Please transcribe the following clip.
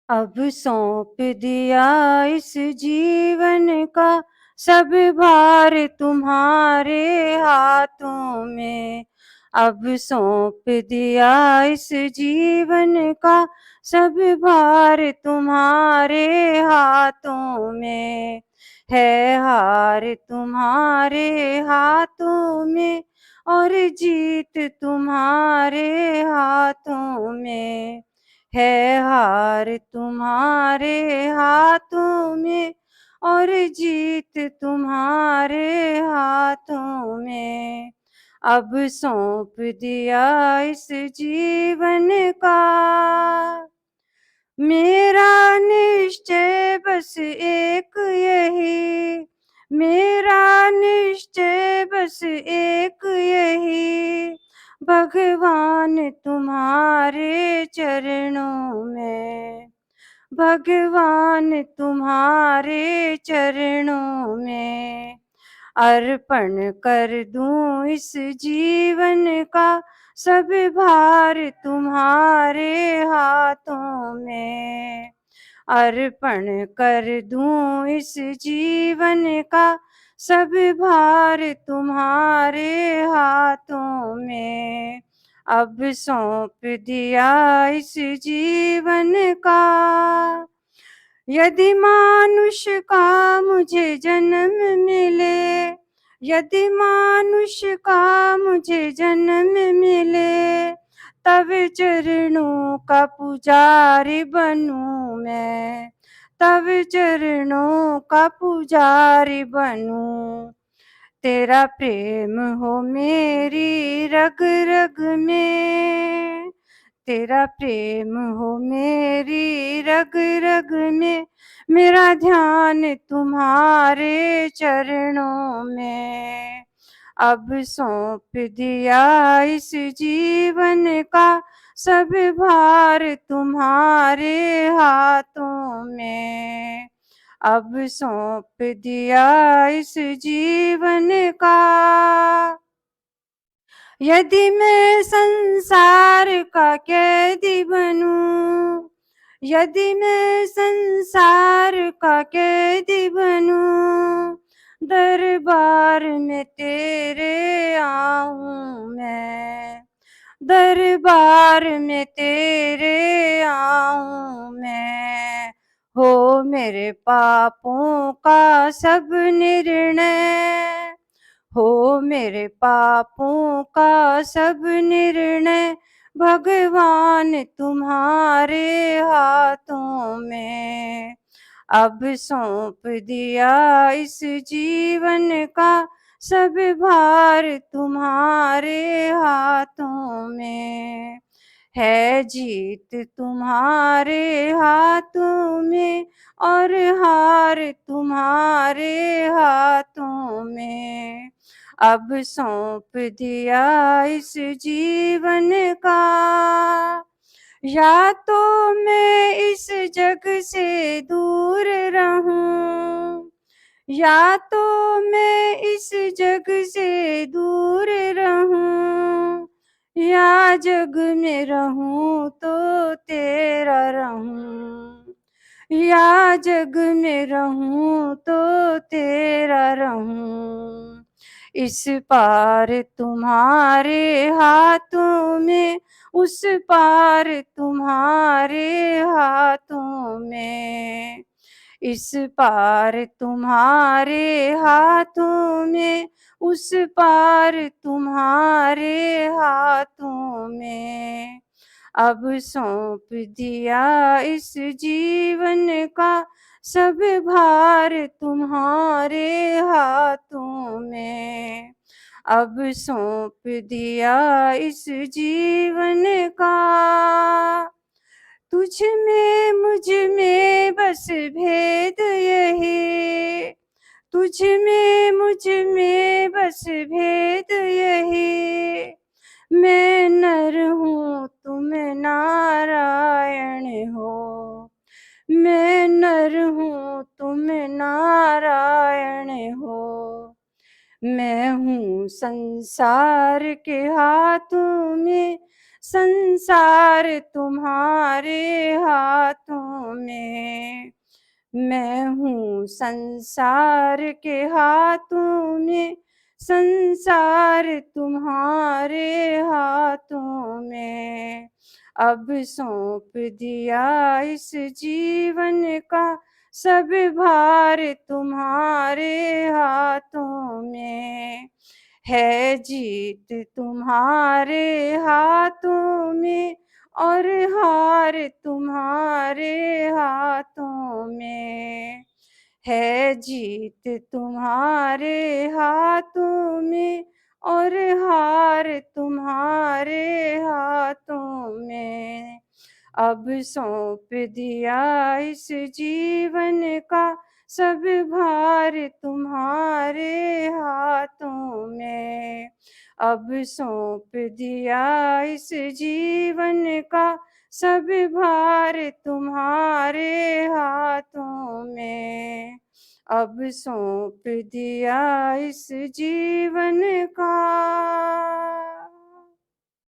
अब सौंप दिया इस जीवन का सब भार तुम्हारे हाथों में। अब सौंप दिया इस जीवन का सब भार तुम्हारे हाथों में। है हार तुम्हारे हाथों में और जीत तुम्हारे हाथों में। है हार तुम्हारे हाथों में और जीत तुम्हारे हाथों में। अब सौंप दिया इस जीवन का मेरा निश्चय बस एक यही। मेरा निश्चय बस एक यही। भगवान तुम्हारे चरणों में। भगवान तुम्हारे चरणों में अर्पण कर दूं इस जीवन का सब भार तुम्हारे हाथों में। अर्पण कर दूं इस जीवन का सब भार तुम्हारे हाथों में। अब सौंप दिया इस जीवन का। यदि मानुष का मुझे जन्म मिले। यदि मानुष का मुझे जन्म मिले। तब चरणों का पुजारी बनूं मैं। तब चरणों का पुजारी बनूं। तेरा प्रेम हो मेरी रग रग में। तेरा प्रेम हो मेरी रग रग में। मेरा ध्यान तुम्हारे चरणों में। अब सौंप दिया इस जीवन का सब भार तुम्हारे हाथों में। अब सौंप दिया इस जीवन का। यदि मैं संसार का कैदी बनूं। यदि मैं संसार का कैदी बनूं। दरबार में तेरे आऊं मैं। दरबार में तेरे आऊं मैं। हो मेरे पापों का सब निर्णय। हो मेरे पापों का सब निर्णय। भगवान तुम्हारे हाथों में। अब सौंप दिया इस जीवन का सब भार तुम्हारे हाथों में। है जीत तुम्हारे हाथों में और हार तुम्हारे हाथों में। अब सौंप दिया इस जीवन का। या तो मैं इस जग से दूर रहूं। या तो मैं इस जग से दूर रहूं। या जग में रहूं तो तेरा रहूं। या जग में रहूं तो तेरा रहूं। इस पार तुम्हारे हाथों में। उस पार तुम्हारे हाथों में। इस पार तुम्हारे हाथों में। उस पार तुम्हारे हाथों में। अब सौंप दिया इस जीवन का सब भार तुम्हारे हाथों में। अब सौंप दिया इस जीवन का। तुझ में मुझ में बस भेद यही। तुझ में मुझ में बस भेद यही। मैं नर हूँ तुम नारायण हो। मैं नर हूँ तुम नारायण हो। मैं हूँ संसार के हाथों में। संसार तुम्हारे हाथों में। मैं हूँ संसार के हाथों में, संसार तुम्हारे हाथों में। अब सौंप दिया इस जीवन का सब भार तुम्हारे हाथों में। है जीत तुम्हारे हाथों में और हार तुम्हारे हाथों में। है जीत तुम्हारे हाथों में और हार तुम्हारे हाथों में। अब सौंप दिया इस जीवन का सब भार तुम्हारे हाथों में। अब सौंप दिया इस जीवन का सब भार तुम्हारे हाथों में। अब सौंप दिया इस जीवन का